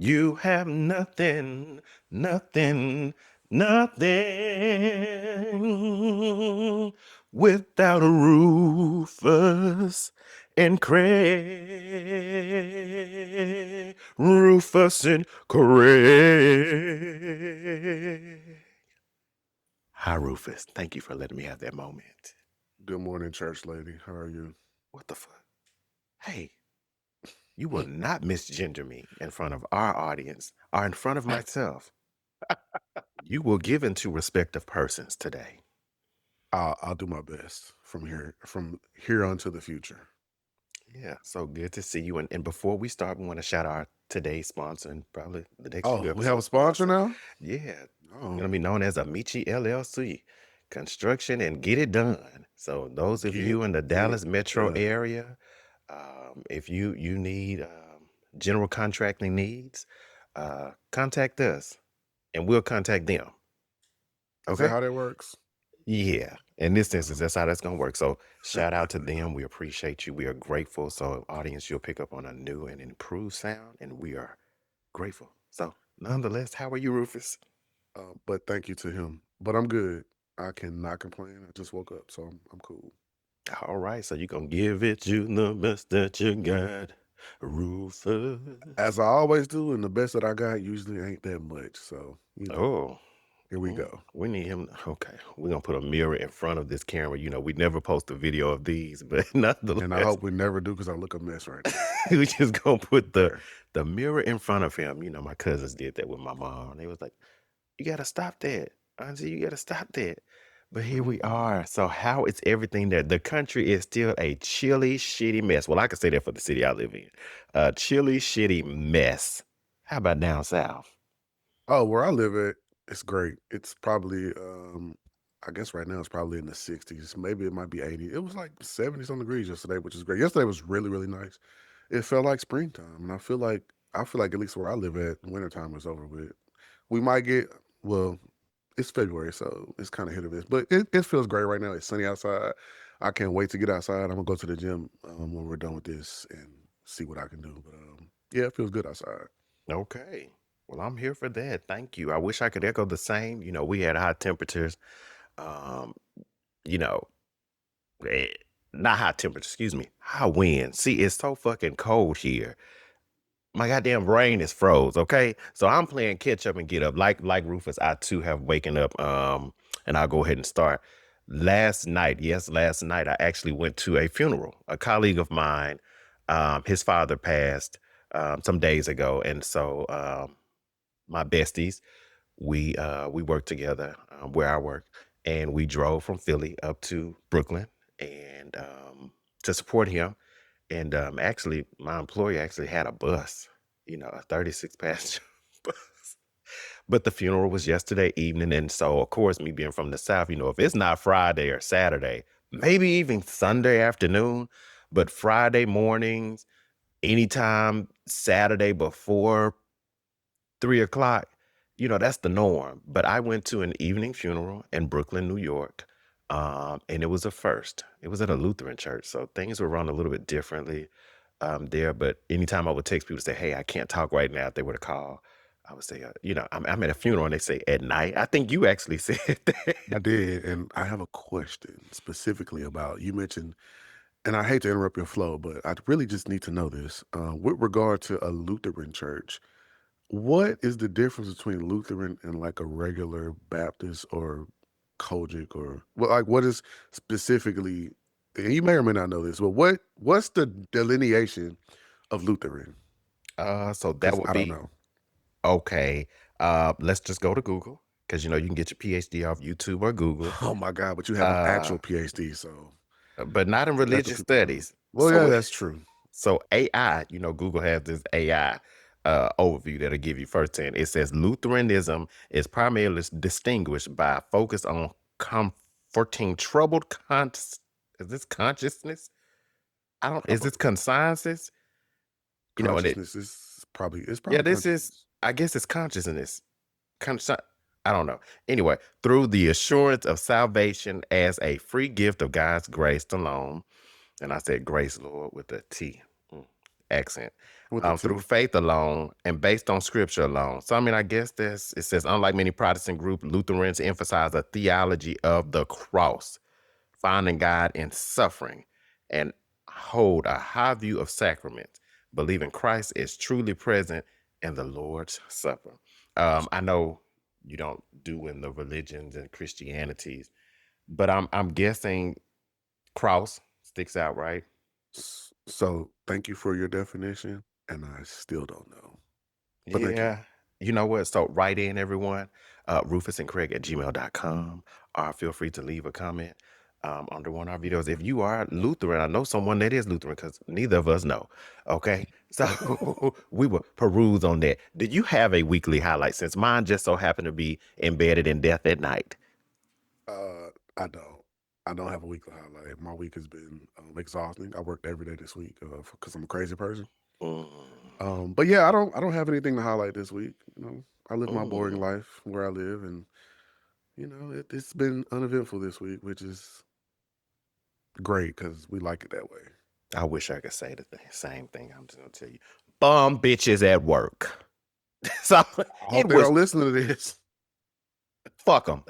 You have nothing, nothing, nothing without a Rufus and Craig. Rufus and Craig. Hi, Rufus. Thank you for letting me have that moment. Good morning, church lady. How are you? What the fuck? Hey, you will not misgender me in front of our audience or in front of myself. You will give into respect of persons today. I'll do my best from here on to the future. Yeah, so good to see you. And before we start, we want to shout out today's sponsor and probably the next few Oh, we have a episodes sponsor sponsor. now? Yeah, Oh, gonna be known as Amici LLC, construction and get it done. So those of get you in the it Dallas metro done. area, if you need general contracting needs, contact us and we'll contact them. Is that Okay? how that works? Yeah. In this instance, Oh. that's how that's gonna work. So shout out to them. We appreciate you. We are grateful. So audience, you'll pick up on a new and improved sound, and we are grateful. So nonetheless, how are you, Rufus? But thank you to him. But I'm good. I cannot complain. I just woke up, so I'm cool. All right, so you gonna give it you the best that you got, Rufus. As I always do, and the best that I got usually ain't that much. So, Oh, here we go. we need him. Okay, we're gonna put a mirror in front of this camera. We never post a video of these, but And I nonetheless, hope we never do because I look a mess right now. we just gonna put There. the mirror in front of him. My cousins did that with my mom. They was like, "You gotta stop that, Auntie. You gotta stop that." But here we are. So how is everything there? The country is still a chilly, shitty mess. Well, I can say that for the city I live in. A chilly, shitty mess. How about down south? Oh, where I live at, it's great. It's probably, I guess right now it's probably in the 60s. Maybe it might be 80. It was like 70 some degrees yesterday, which is great. Yesterday was really, really nice. It felt like springtime, and I feel like at least where I live at, wintertime is over with. We might get well, it's February, so it's kind of hit or miss, but it feels great right now. It's sunny outside. I can't wait to get outside. I'm gonna go to the gym when we're done with this and see what I can do. But yeah, it feels good outside. Okay. Well, I'm here for that. Thank you. I wish I could echo the same. We had high temperatures. Um, you know, eh, not high temperatures, excuse me, high winds. See, it's so fucking cold here. My goddamn brain is froze. Okay, so I'm playing catch up and get up. Like Rufus, I too have waken up. And I'll go ahead and start. Last night, yes, last night I actually went to a funeral. A colleague of mine, his father passed some days ago, and so my besties, we work together where I work, and we drove from Philly up to Brooklyn and to support him. And actually, my employer actually had a bus, a 36 passenger bus. But the funeral was yesterday evening. And so, of course, me being from the South, if it's not Friday or Saturday, maybe even Sunday afternoon, but Friday mornings, anytime Saturday before 3 o'clock, that's the norm. But I went to an evening funeral in Brooklyn, New York. And it was a first. It was at a Lutheran church. So things were run a little bit differently there. But anytime I would text people say, "Hey, I can't talk right now," if they were to call, I would say, I'm at a funeral, and they say at night. I think you actually said that. I did, and I have a question specifically about you mentioned, and I hate to interrupt your flow, but I really just need to know this. With regard to a Lutheran church, what is the difference between Lutheran and like a regular Baptist or Kojic or well, like what is specifically? And you may or may not know this, but what's the delineation of Lutheran? So that Because would I don't be know. okay. Let's just go to Google because you can get your PhD off YouTube or Google. Oh my God! But you have an Uh, actual PhD, so but not in that's what religious people know. studies. Well, yeah, So that's true. So AI, Google has this AI overview that'll give you firsthand. It says Lutheranism is primarily distinguished by a focus on comforting troubled is this consciousness? I don't, I is this believe consciences? And consciousness is probably yeah, this is, consciousness. I guess it's consciousness. Consci- I don't know. Anyway, through the assurance of salvation as a free gift of God's grace alone. And I said grace, Lord, with a T. Mm. accent. with a Through T. faith alone and based on scripture alone. So, I mean, I guess this it says, unlike many Protestant groups, Lutherans emphasize a theology of the cross, finding God in suffering, and hold a high view of sacraments, believing Christ is truly present in the Lord's Supper. I know you don't do in the religions and Christianities, but I'm guessing cross sticks out, right? So thank you for your definition, and I still don't know, but thank you. Yeah. You know what? So write in everyone, Rufus and Craig at gmail.com, or feel free to leave a comment under one of our videos. If you are Lutheran, I know someone that is Lutheran because neither of us know. Okay. So we will peruse on that. Did you have a weekly highlight since mine just so happened to be embedded in death at night? Uh, I don't. I don't have a weekly highlight. My week has been exhausting. I worked every day this week because I'm a crazy person. Mm, But yeah, I don't have anything to highlight this week. I live my boring mm. life where I live, and it's been uneventful this week, which is great because we like it that way. I wish I could say the same thing. I'm just going to tell you. Bum bitches at work. So I hope it they was don't listen to this. fuck them.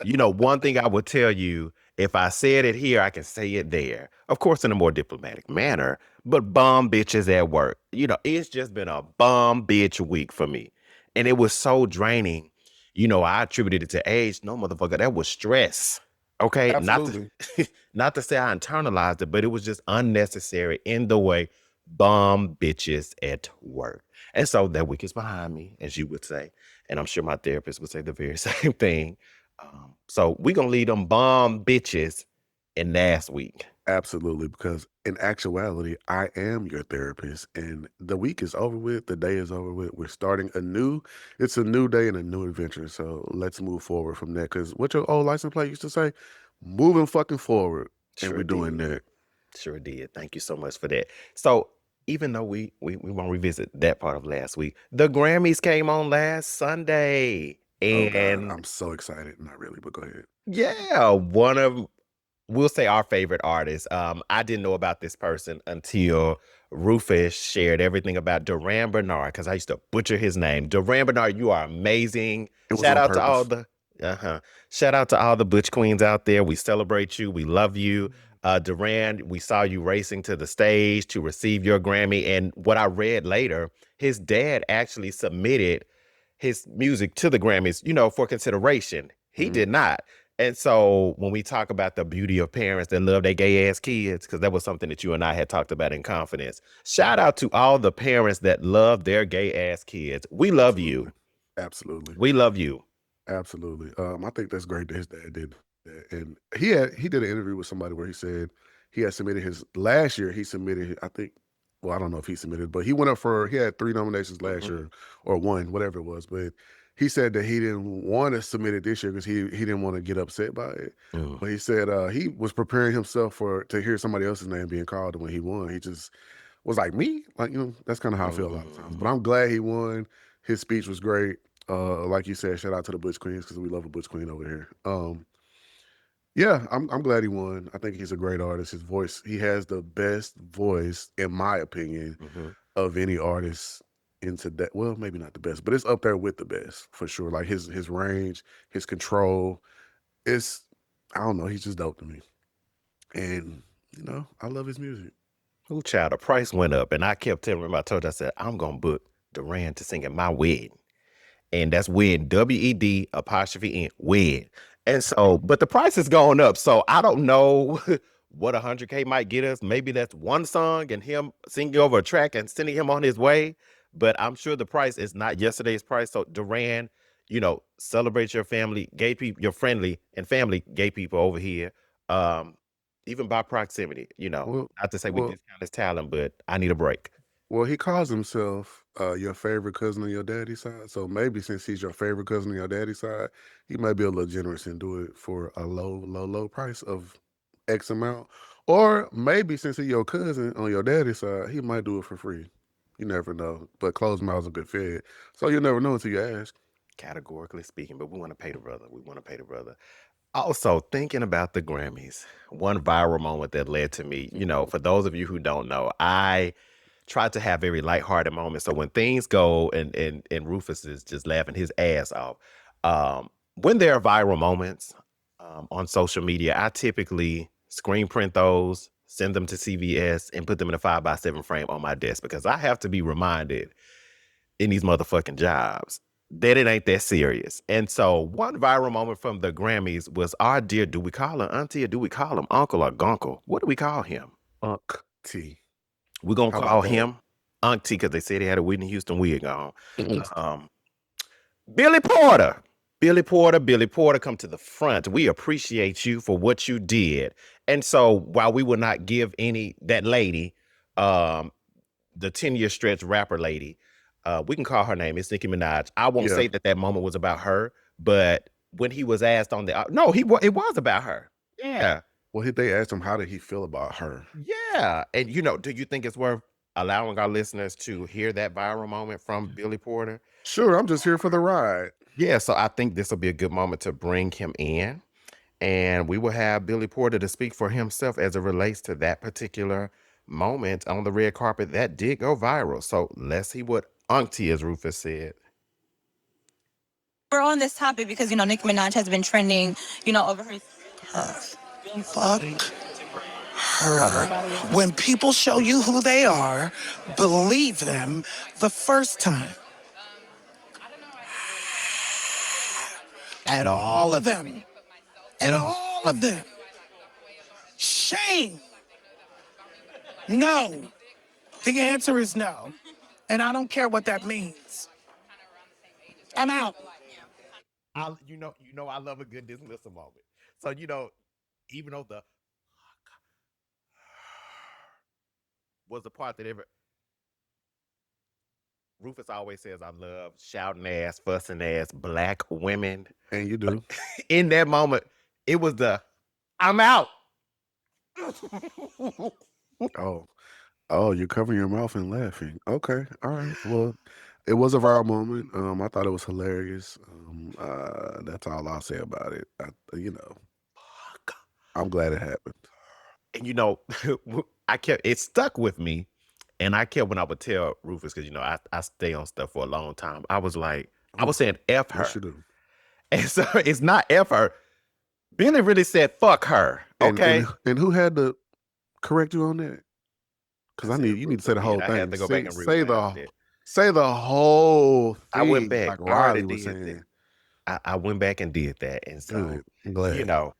You know, one thing I would tell you, if I said it here, I can say it there. Of course, in a more diplomatic manner, but bum bitches at work. You know, it's just been a bum bitch week for me. And it was so draining. You know, I attributed it to age. No, motherfucker, that was stress. Okay. Not Absolutely, to not to say I internalized it, but it was just unnecessary in the way bum bitches at work. And so that week is behind me, as you would say. And I'm sure my therapist would say the very same thing. So we gonna leave them bomb bitches in last week. absolutely. Because in actuality, I am your therapist, and the week is over with. The day is over with. We're starting anew. It's a new day and a new adventure. So let's move forward from that. Because what your old license plate used to say, moving fucking forward, and Sure we're doing did. that. Sure did. Thank you so much for that. So even though we won't revisit that part of last week, the Grammys came on last Sunday. Oh God, And I'm so excited. Not really, but go ahead. yeah, one of we'll say our favorite artist. I didn't know about this person until Rufus shared everything about Duran Bernard because I used to butcher his name. Duran Bernard, you are amazing. It was Shout on out to all purpose. the shout out to all the butch queens out there. We celebrate you. We love you. Duran, we saw you racing to the stage to receive your Grammy. And what I read later, his dad actually submitted his music to the Grammys, for consideration. He Mhm. did not. And so when we talk about the beauty of parents that love their gay ass kids, because that was something that you and I had talked about in confidence. Shout out to all the parents that love their gay ass kids. We love Absolutely, you. absolutely. We love you. Absolutely. I think that's great that his dad did that. And he did an interview with somebody where he said he had submitted his last year. He submitted, I think, well, I don't know if he submitted, but he had 3 nominations last Mhm. year or one, whatever it was. But he said that he didn't want to submit it this year because he didn't want to get upset by it. Mm, But he said he was preparing himself to hear somebody else's name being called, and when he won, he just was like me. Like, that's kind of how I feel a lot of times. But mm. I'm glad he won. His speech was great. Like you said, shout out to the Butch Queens because we love a Butch Queen over here. Yeah, I'm glad he won. I think he's a great artist. His voice, he has the best voice, in my opinion, Mhm. of any artist into that. Well, maybe not the best, but it's up there with the best for sure. Like his range, his control. It's I don't know. He's just dope to me, and I love his music. Ooh, child, the price went up, and I kept telling him, I told you, I said, I'm gonna book Duran to sing at my wedding. And that's wed, WED apostrophe N, wed. And so, but the price is going up. So I don't know what 100K might get us. Maybe that's one song and him singing over a track and sending him on his way. But I'm sure the price is not yesterday's price. So Duran, celebrate your family, gay people, your friendly and family gay people over here. Um, even by proximity, Well, not to say we well, discount his talent, but I need a break. Well, he calls himself your favorite cousin on your daddy's side. So maybe since he's your favorite cousin on your daddy's side, he might be a little generous and do it for a low, low, low price of X amount. Or maybe since he's your cousin on your daddy's side, he might do it for free. You never know. But closed mouths are good fed. So you never know until you ask. Categorically speaking, but we want to pay the brother. We want to pay the brother. Also, thinking about the Grammys, one viral moment that led to me, for those of you who don't know, I try to have very lighthearted moments. So when things go and Rufus is just laughing his ass off, when there are viral moments on social media, I typically screen print those, send them to CVS, and put them in a 5x7 frame on my desk because I have to be reminded in these motherfucking jobs that it ain't that serious. And so one viral moment from the Grammys was our dear, do we call him auntie or do we call him uncle or gunkle? What do we call him? Unc T. We're gonna How about call that? him Auntie because they said he had a Whitney Houston wig on. Um, Billy Porter. Billy Porter, come to the front. We appreciate you for what you did. And so while we will not give that lady, um, the 10-year stretch rapper lady, we can call her name. It's Nicki Minaj. I won't Yeah. say that moment was about her, but when he was asked on the, no, it was about her. Yeah. Well, they asked him how did he feel about her. Yeah. And, do you think it's worth allowing our listeners to hear that viral moment from Billy Porter? Sure, I'm just here for the ride. Yeah. So I think this will be a good moment to bring him in. And we will have Billy Porter to speak for himself as it relates to that particular moment on the red carpet that did go viral. So let's see what Auntie, as Rufus said. We're on this topic because, Nicki Minaj has been trending, over her. Fuck her. When people show you who they are, believe them the first time. At all of them. At all of them. Shame. No. The answer is no. And I don't care what that means. I'm out. I love a good dismissal moment. So, even though the was the part that Rufus always says, I love shouting ass, fussing ass black women. And you do. In that moment, it was I'm out. Oh, you're covering your mouth and laughing. Okay. All right. Well, it was a viral moment. I thought it was hilarious. That's all I'll say about it. I'm glad it happened. And it stuck with me. And I kept, when I would tell Rufus, because I stay on stuff for a long time. I was like, I was saying F her. Yes, you do. And so it's not F her. Billy really said fuck her. Okay. And who had to correct you on that? Because you need to say the whole thing. I had to go back and say the whole thing. I went back. Like Riley was saying. I went back and did that. And so, good. I'm glad.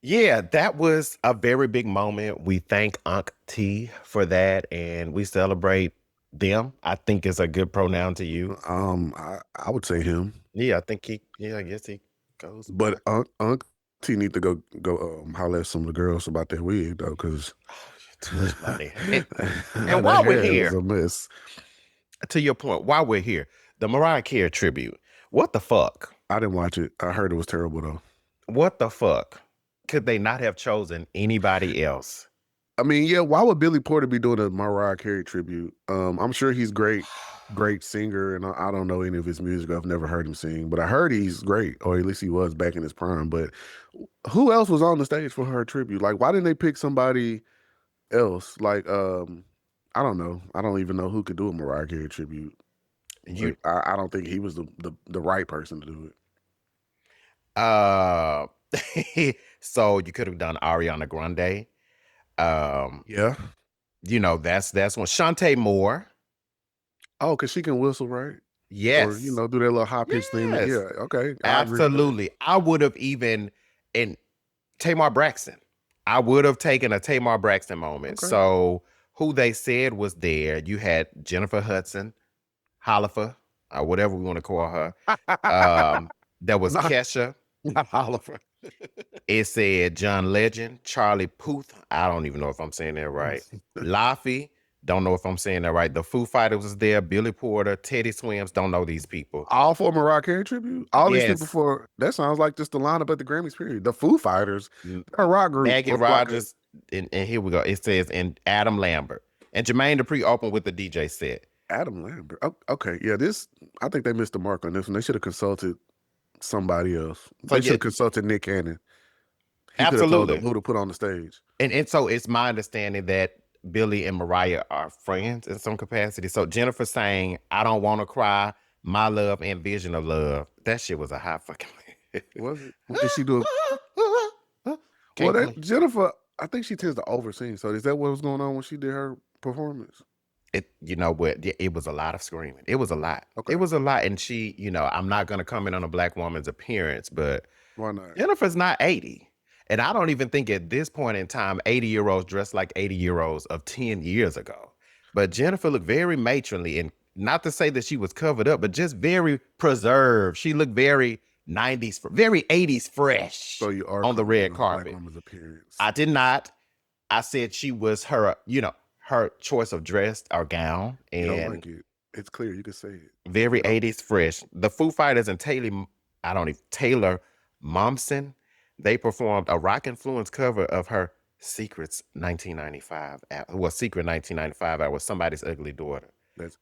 Yeah, that was a very big moment. We thank Unc T for that, and we celebrate them. I think it's a good pronoun to you. I would say him. Yeah, I think I guess he goes. But Unc T need to go holler at some of the girls about their wig though, because too much money. And while we're here, a mess. To your point, while we're here, the Mariah Carey tribute. What the fuck? I didn't watch it. I heard it was terrible though. What the fuck? Could they not have chosen anybody else? I mean, yeah, why would Billy Porter be doing a Mariah Carey tribute? I'm sure he's great singer, and I don't know any of his music. I've never heard him sing, but I heard he's great, or at least he was back in his prime. But who else was on the stage for her tribute? Like, why didn't they pick somebody else? Like, I don't know. I don't even know who could do a Mariah Carey tribute. I don't think he was the right person to do it. So you could have done Ariana Grande. Yeah. That's one. Shantae Moore. Oh, because she can whistle, right? Yes. Or, do that little high pitch thing. Yeah, okay. Absolutely. I would have even, and Tamar Braxton. I would have taken a Tamar Braxton moment. Okay. So who they said was there, you had Jennifer Hudson, Hollifer, or whatever we want to call her. There was Kesha. Not Hollifer. It said John Legend, Charlie Puth. I don't even know if I'm saying that right. Laffy. Don't know if I'm saying that right. The Foo Fighters was there. Billy Porter, Teddy Swims. Don't know these people. All for Mariah Carey tribute. All these people for that sounds like just the lineup at the Grammys. Period. The Foo Fighters, a rock group. Maggie Rogers, and here we go. It says and Adam Lambert and Jermaine Dupri opened with the DJ set. Adam Lambert. Oh, okay, yeah. I think they missed the mark on this one. They should have consulted somebody else. They should have consulted Nick Cannon. He absolutely. Who to put on the stage. And so it's my understanding that Billy and Mariah are friends in some capacity. So Jennifer saying, I don't want to cry, my love and vision of love. That shit was a hot fucking Was it? What did she do? Well, Can't play. Jennifer, I think she tends to oversing. So is that what was going on when she did her performance? It, you know what? It was a lot of screaming. It was a lot. Okay. It was a lot. And she, I'm not going to comment on a black woman's appearance, but Why not? Jennifer's not 80. And I don't even think at this point in time, 80-year-olds dress like 80-year-olds of 10 years ago. But Jennifer looked very matronly, and not to say that she was covered up, but just very preserved. She looked very 90s, very 80s fresh So you are on the commenting red on a black carpet. woman's appearance. I did not. I said she was her, her choice of dress or gown, You don't and like it. It's clear. You can say it. very You don't- 80s fresh. The Foo Fighters and Taylor Momsen, they performed a rock influence cover of her Secret's 1995. Secret 1995 was Somebody's Ugly Daughter. That's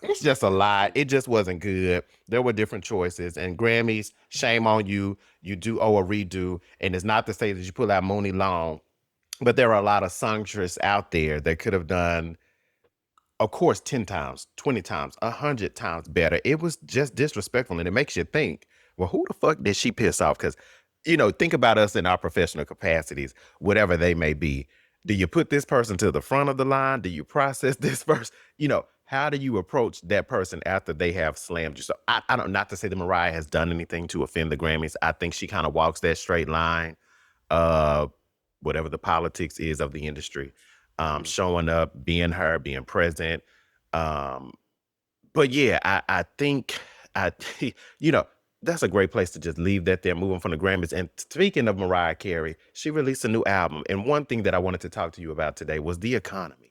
It's just a lot. It just wasn't good. There were different choices. And Grammys, shame on you. You do owe a redo. And it's not to say that you pull out Mooney Long, but there are a lot of songstress out there that could have done, of course, 10 times, 20 times, 100 times better. It was just disrespectful. And it makes you think, well, who the fuck did she piss off? Because, think about us in our professional capacities, whatever they may be. Do you put this person to the front of the line? Do you process this first? How do you approach that person after they have slammed you? So I don't, not to say that Mariah has done anything to offend the Grammys. I think she kind of walks that straight line, whatever the politics is of the industry, showing up, being her, being present. But yeah, I think that's a great place to just leave that there, moving from the Grammys. And speaking of Mariah Carey, she released a new album. And one thing that I wanted to talk to you about today was the economy.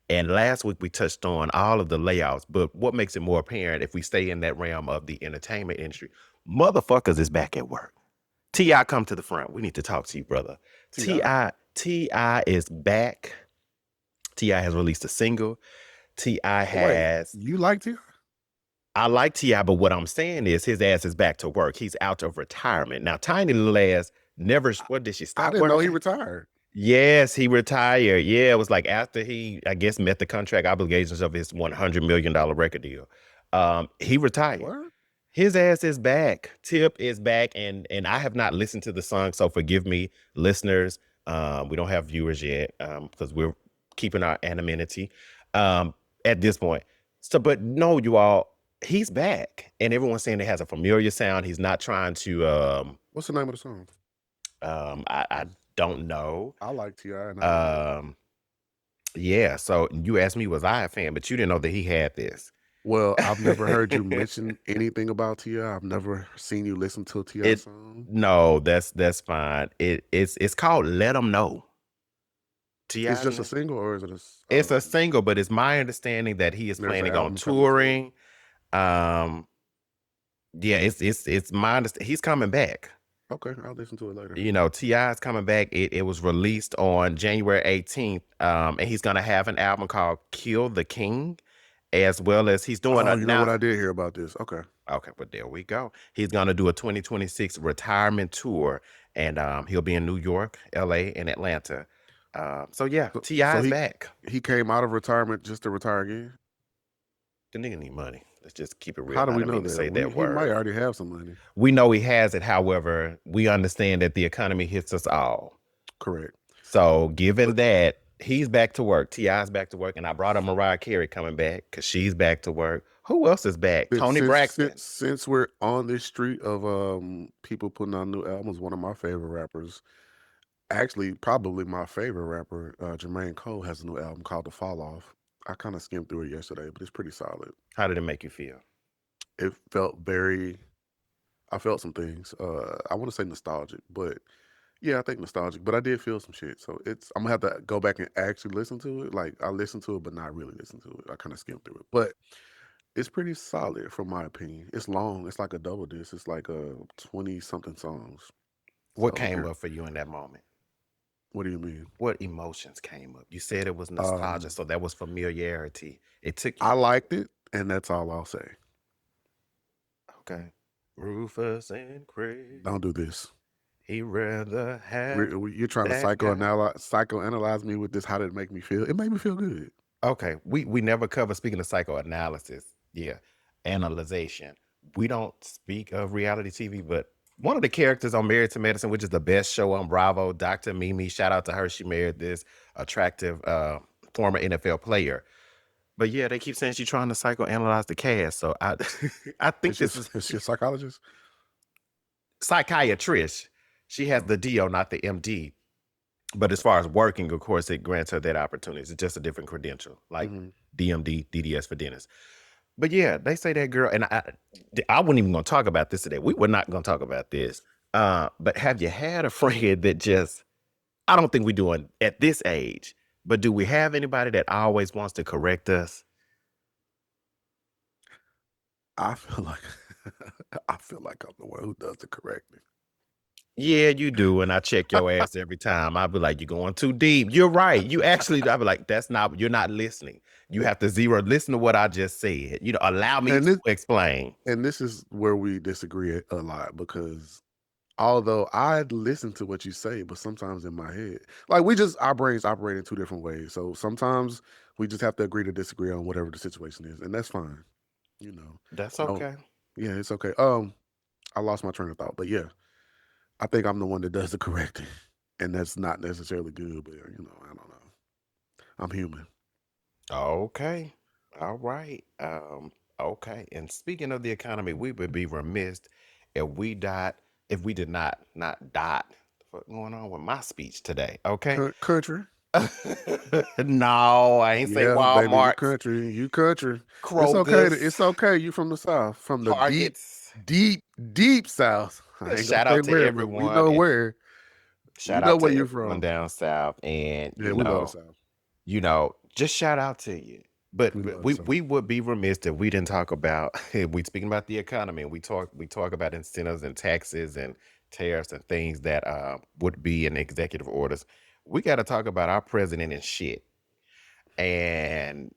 And last week we touched on all of the layouts, but what makes it more apparent if we stay in that realm of the entertainment industry? Motherfuckers is back at work. T.I., come to the front. We need to talk to you, brother. T.I. is back. T.I. has released a single. T.I. has... Wait, you like T.I.? I like T.I., but what I'm saying is his ass is back to work. He's out of retirement. Now, Tiny little ass never... What did she stop I didn't know he working? retired. Yes, he retired. Yeah, it was like after he, I guess, met the contract obligations of his $100 million record deal. He retired. What? His ass is back. Tip is back, and I have not listened to the song, so forgive me, listeners. We don't have viewers yet because we're keeping our anonymity at this point. So, but no, you all, he's back, and everyone's saying it has a familiar sound. He's not trying to. What's the name of the song? I don't know. I like T.I. Yeah, so you asked me, was I a fan? But you didn't know that he had this. Well, I've never heard you mention anything about T.I. I've never seen you listen to a T.I. song. No, that's fine. It's called Let 'Em Know. T.I. It's just a single, or is it It's a single, but it's my understanding that he is There's an planning on album coming too. touring. Yeah, it's my understanding. He's coming back. Okay, I'll listen to it later. T.I. is coming back. It was released on January 18th, and he's gonna have an album called Kill the King, as well as he's doing You know what I did hear about this? Okay. Okay, but there we go. He's gonna do a 2026 retirement tour, and he'll be in New York, LA, and Atlanta. So yeah, T.I. is back. He came out of retirement just to retire again? The nigga need money. Let's just keep it real. How do we I didn't know mean to that? say that He word. might already have some money. We know he has it. However, we understand that the economy hits us all. Correct. So given that, he's back to work. T.I.'s back to work. And I brought up Mariah Carey coming back because she's back to work. Who else is back? Tony Braxton. Since we're on this street of people putting out new albums, one of my favorite rappers, actually probably my favorite rapper, Jermaine Cole, has a new album called The Fall Off. I kind of skimmed through it yesterday, but it's pretty solid. How did it make you feel? It felt I felt some things. I want to say nostalgic, but yeah, I think nostalgic. But I did feel some shit. So I'm gonna have to go back and actually listen to it. Like I listened to it, but not really listen to it. I kind of skimmed through it. But it's pretty solid from my opinion. It's long. It's like a double disc. It's like 20-something songs. What came up for you in that moment? What do you mean? What emotions came up? You said it was nostalgia, so that was familiarity. It took you. I liked it, and that's all I'll say. Okay. Rufus and Craig. Don't do this. He rather have You're trying to that guy. psychoanalyze me with this. How did it make me feel? It made me feel good. Okay, we never cover, speaking of psychoanalysis, yeah, analyzation. We don't speak of reality TV, but one of the characters on Married to Medicine, which is the best show on Bravo, Dr. Mimi, shout out to her. She married this attractive former NFL player. But yeah, they keep saying she's trying to psychoanalyze the cast. So I I think this is Is she a psychologist? psychiatrist. She has Oh. the DO, not the MD. But as far as working, of course, it grants her that opportunity. It's just a different credential, like Mm-hmm. DMD, DDS for dentists. But yeah, they say that girl, and I wasn't even going to talk about this today. We were not going to talk about this. But have you had a friend that just, I don't think we're doing at this age, but do we have anybody that always wants to correct us? I feel like I feel like I'm the one who does the correcting. Yeah, you do. And I check your ass every time. I'll be like, you're going too deep. You're right. You actually, I'll be like, you're not listening. You have to listen to what I just said. Allow me And to this explain. and this is where we disagree a lot because although I listen to what you say, but sometimes in my head, like our brains operate in two different ways. So sometimes we just have to agree to disagree on whatever the situation is, and that's fine. You know, That's no, okay. yeah, it's okay. I lost my train of thought, but yeah, I think I'm the one that does the correcting, and that's not necessarily good. But I don't know. I'm human. Okay. All right. Okay. And speaking of the economy, we would be remiss if we did not dot. What's going on with my speech today? Okay. Country, No, I ain't say yeah, baby, we Walmart, country. You country. It's okay. Kroger's, It's okay. You from the South, from the deep, Targets. deep, deep South. I ain't gonna Shout say out to where, but we everyone know and where. We shout know out where to you're everyone from. down south. And Yeah, we love the South. just shout out to you. But We love the we South. we would be remiss if we didn't talk about we speaking about the economy and we talk about incentives and taxes and tariffs and things that would be in executive orders. We got to talk about our president and shit. And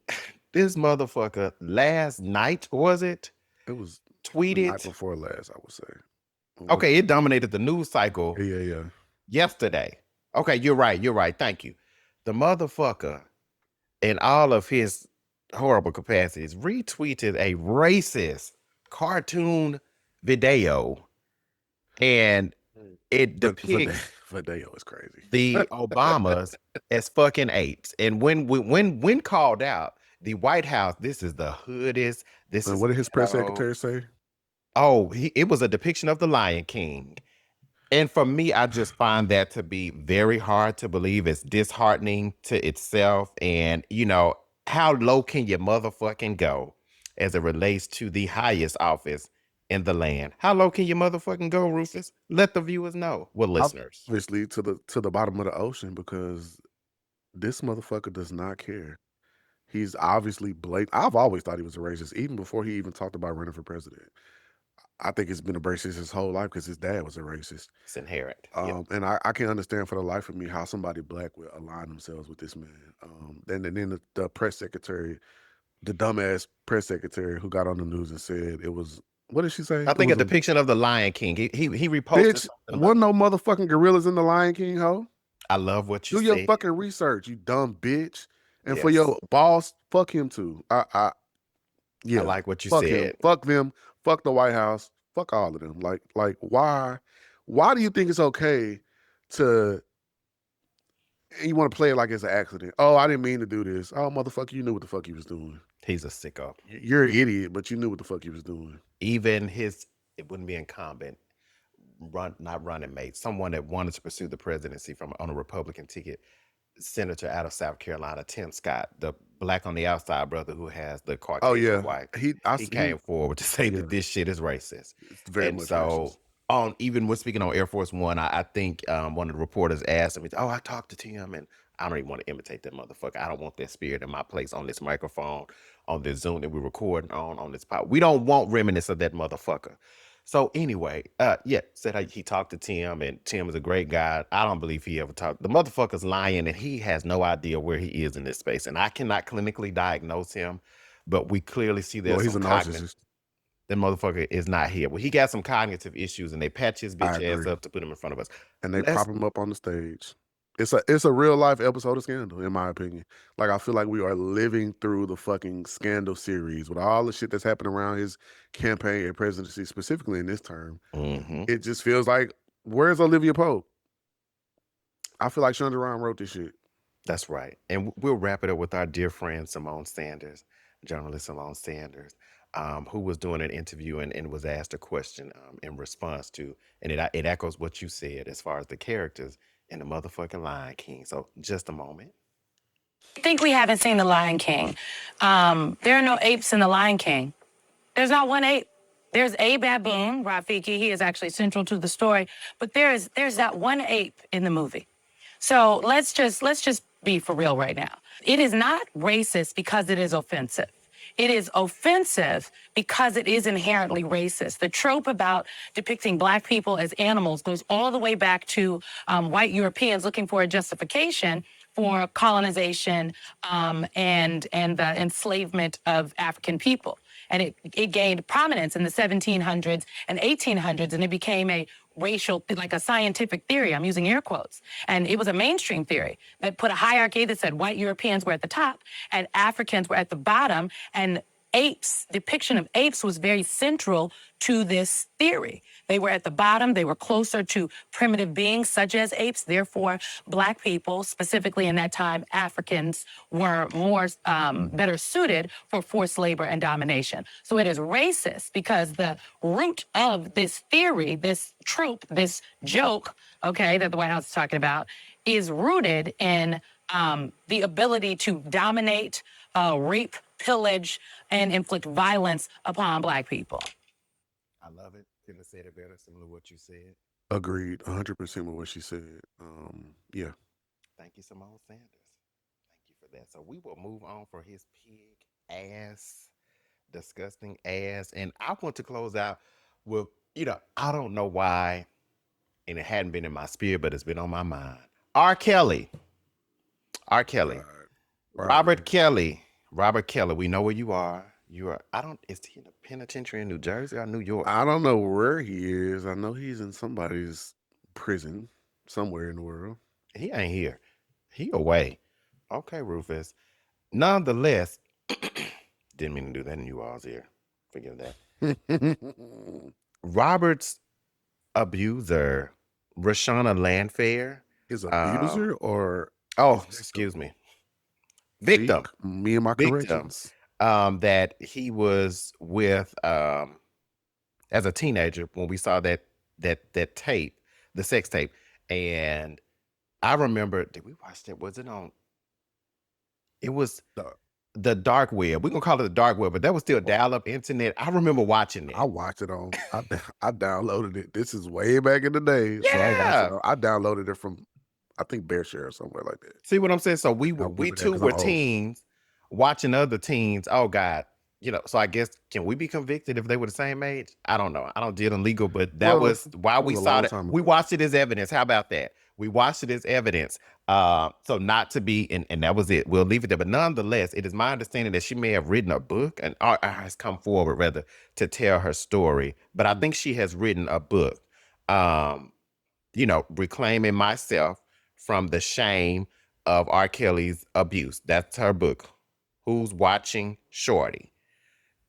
this motherfucker last night, was it, It was the night tweeted? before last, I would say. Okay, it dominated the news cycle Yeah. yesterday. Okay, you're right. You're right. Thank you. The motherfucker, in all of his horrible capacities, retweeted a racist cartoon video, and it depicts Video is crazy. the Obamas as fucking apes. And when called out, the White House, this is the hoodest. This And is what did his press ghetto. secretary say? Oh, it was a depiction of the Lion King. And for me, I just find that to be very hard to believe. It's disheartening to itself. And, how low can you motherfucking go as it relates to the highest office in the land? How low can you motherfucking go, Rufus? Let the viewers know. Well, listeners. Obviously to the bottom of the ocean because this motherfucker does not care. He's obviously blatant. I've always thought he was a racist, even before he even talked about running for president. I think it's been a racist his whole life because his dad was a racist. It's inherent. Yep. And I can't understand for the life of me how somebody black would align themselves with this man. And then the press secretary, the dumbass press secretary who got on the news and said it was, what did she say? I It think a was depiction of the Lion King. He reposted bitch, something wasn't no motherfucking gorillas in the Lion King, ho. I love what you Do your said. fucking research, you dumb bitch. And for Yes. your boss, fuck him too. Yeah, I like what you fuck said. him, fuck them, fuck the White House, fuck all of them. Like why do you think it's okay to you want to play it like it's an accident? Oh, I didn't mean to do this. Oh, motherfucker, you knew what the fuck you was doing. He's a sicko. You're an idiot, but you knew what the fuck you was doing. Even it wouldn't be incumbent, not running mate, someone that wanted to pursue the presidency on a Republican ticket, senator out of South Carolina, Tim Scott, the black on the outside brother who has the Oh Caucasian yeah, wife. he Came forward to say yeah. that this shit is racist. It's very And much so racist. even when speaking on Air Force One, I think one of the reporters asked him, I talked to Tim, and I don't even want to imitate that motherfucker. I don't want that spirit in my place on this microphone, on this Zoom that we're recording on this pod. We don't want remnants of that motherfucker. So anyway, said he talked to Tim, and Tim is a great guy. I don't believe he ever talked. The motherfucker's lying, and he has no idea where he is in this space. And I cannot clinically diagnose him, but we clearly see Well, there's he's a some cognitive. narcissist. That motherfucker is not here. Well, he got some cognitive issues, and they patch his I bitch ass agree. up to put him in front of us. And they Let's prop him up on the stage. It's a real life episode of Scandal, in my opinion. Like, I feel like we are living through the fucking Scandal series with all the shit that's happened around his campaign and presidency, specifically in this term. Mhm. It just feels like, where's Olivia Pope? I feel like Shonda Rhimes wrote this shit. That's right. And we'll wrap it up with our dear friend Simone Sanders, journalist Simone Sanders, who was doing an interview and was asked a question in response to, and it echoes what you said as far as the characters in the motherfucking Lion King. So just a moment. I think we haven't seen The Lion King. There are no apes in The Lion King. There's not one ape. There's a baboon, Rafiki. He is actually central to the story, but there's not one ape in the movie. So let's just be for real right now. It is not racist because it is offensive. It is offensive because it is inherently racist. The trope about depicting Black people as animals goes all the way back to white Europeans looking for a justification for colonization and the enslavement of African people. And it gained prominence in the 1700s and 1800s, and it became a racial, like a scientific theory. I'm using air quotes. And it was a mainstream theory that put a hierarchy that said white Europeans were at the top and Africans were at the bottom. And apes, depiction of apes was very central to this theory. They were at the bottom. They were closer to primitive beings such as apes. Therefore, Black people, specifically in that time, Africans, were more better suited for forced labor and domination. So it is racist because the root of this theory, this trope, this joke, okay, that the White House is talking about, is rooted in the ability to dominate, rape, pillage, and inflict violence upon Black people. I love it. Couldn't have said it better, similar to what you said. Agreed, 100% with what she said. Yeah. Thank you, Simone Sanders. Thank you for that. So we will move on for his pig ass, disgusting ass. And I want to close out with, I don't know why, and it hadn't been in my spirit, but it's been on my mind. R. Kelly. Right. Robert Kelly. Robert Kelly, we know where you are. Is he in the penitentiary in New Jersey or New York? I don't know where he is. I know he's in somebody's prison somewhere in the world. He ain't here. He away. Okay, Rufus. Nonetheless, didn't mean to do that in you all's ear. Forgive that. Robert's abuser, Rashana Landfair. His abuser or excuse me. Victim. See, me and my corrections. That he was with as a teenager when we saw that tape, the sex tape. And I remember, did we watch that? Was it on? It was the dark web. We're gonna call it the dark web, but that was still dial-up internet. I remember watching it. I watched it on. I downloaded it. This is way back in the day. Yeah. So I downloaded it from, I think, BearShare or somewhere like that. See what I'm saying? So we too were I'm old. teens watching other teens. Oh God, so I guess, can we be convicted if they were the same age? I don't know. I don't deal in legal, but that was why we saw it. We watched it as evidence. How about that? We watched it as evidence. So not to be, and that was it. We'll leave it there. But nonetheless, it is my understanding that she may have written a book and has come forward rather to tell her story. But I think she has written a book, reclaiming myself from the shame of R. Kelly's abuse. That's her book. Who's Watching Shorty?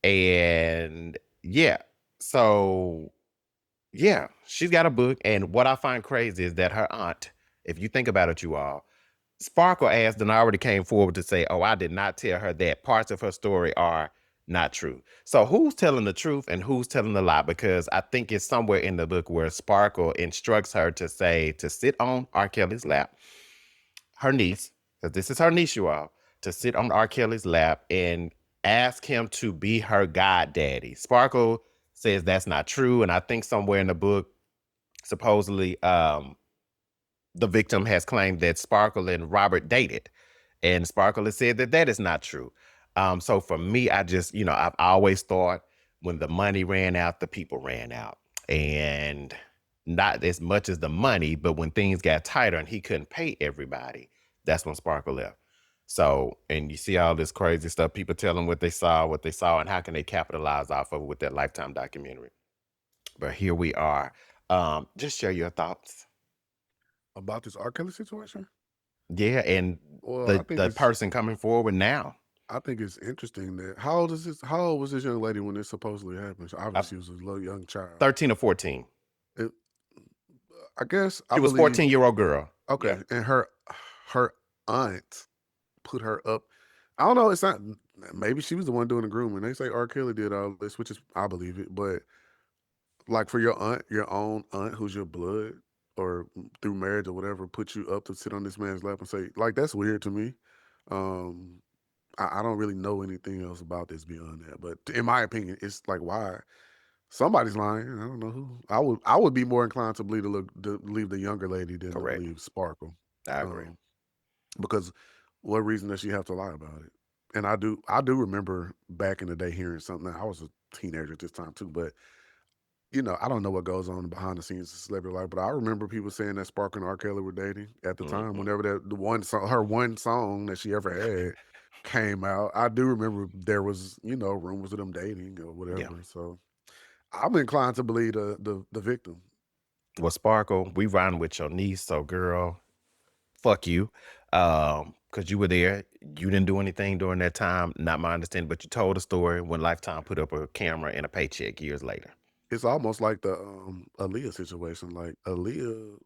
And she's got a book. And what I find crazy is that her aunt, if you think about it, you all, Sparkle asked and already came forward to say, oh, I did not tell her that. Parts of her story are not true. So who's telling the truth and who's telling the lie? Because I think it's somewhere in the book where Sparkle instructs her to sit on R. Kelly's lap, her niece, because this is her niece, you all, to sit on R. Kelly's lap and ask him to be her goddaddy. Sparkle says that's not true. And I think somewhere in the book, supposedly, the victim has claimed that Sparkle and Robert dated. And Sparkle has said that is not true. So for me, I just, I've always thought when the money ran out, the people ran out. And not as much as the money, but when things got tighter and he couldn't pay everybody, that's when Sparkle left. So, and you see all this crazy stuff, people telling what they saw, and how can they capitalize off of it with that Lifetime documentary. But here we are. Just share your thoughts. About this R. Kelly situation? Yeah, and Well, the person coming forward now. I think it's interesting that how old was this young lady when this supposedly happened? So obviously she was a little young child. 13 or 14. I guess She was believe 14-year-old girl. okay. Yeah. And her aunt put her up. I don't know, it's not maybe she was the one doing the grooming. They say R. Kelly did all this, which is I believe it, but like for your own aunt who's your blood or through marriage or whatever, put you up to sit on this man's lap and say, like, that's weird to me. I don't really know anything else about this beyond that. But in my opinion, it's like why somebody's lying. I don't know who. I would be more inclined to believe the younger lady than Correct. to believe Sparkle. I agree. Because what reason does she have to lie about it? And I do remember back in the day hearing something. I was a teenager at this time too, but I don't know what goes on behind the scenes of celebrity life, but I remember people saying that Sparkle and R. Kelly were dating at the time. Whenever her one song that she ever had came out, I do remember there was rumors of them dating or whatever. Yeah. So I'm inclined to believe the victim. Well, Sparkle, we riding with your niece, so girl, fuck you. Because you were there. You didn't do anything during that time, not my understanding, but you told a story when Lifetime put up a camera and a paycheck years later. It's almost like the Aaliyah situation. Like Aaliyah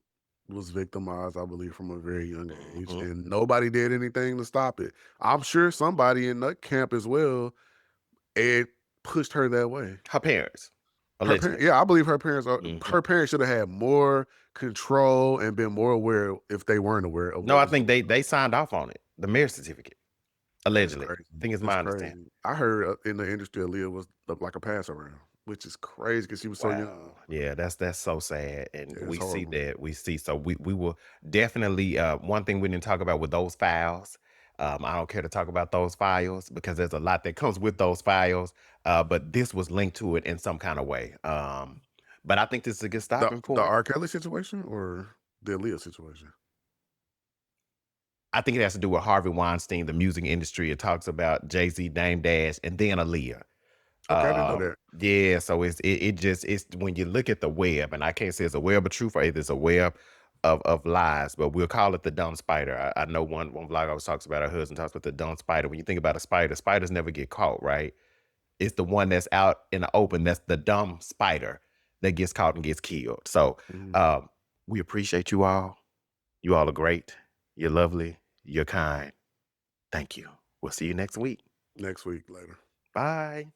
was victimized, I believe, from a very young age, and nobody did anything to stop it. I'm sure somebody in that camp as well, Ed, pushed her that way. Her parents, Her allegedly. yeah, I believe her parents her parents should have had more control and been more aware if they weren't aware of No, what I was think going on. they signed off on it, the marriage certificate, That's allegedly. crazy. I think it's That's my crazy. understanding. I heard in the industry Aaliyah was like a pass around, which is crazy because she was so young. Wow. Yeah, that's so sad. And Yeah, we it's see horrible. that. We see. So we will definitely one thing we didn't talk about with those files. I don't care to talk about those files because there's a lot that comes with those files. But this was linked to it in some kind of way. But I think this is a good stopping The point. R. Kelly situation or the Aaliyah situation? I think it has to do with Harvey Weinstein, the music industry. It talks about Jay-Z, Dame Dash, and then Aaliyah. Okay, I didn't know that. Yeah, so it's when you look at the web, and I can't say it's a web of truth or it's a web of lies, but we'll call it the dumb spider. I know one blog always talks about, her husband talks about the dumb spider. When you think about a spider, spiders never get caught, right? It's the one that's out in the open. That's the dumb spider that gets caught and gets killed. So we appreciate you all. You all are great. You're lovely. You're kind. Thank you. We'll see you next week. Next week, later. Bye.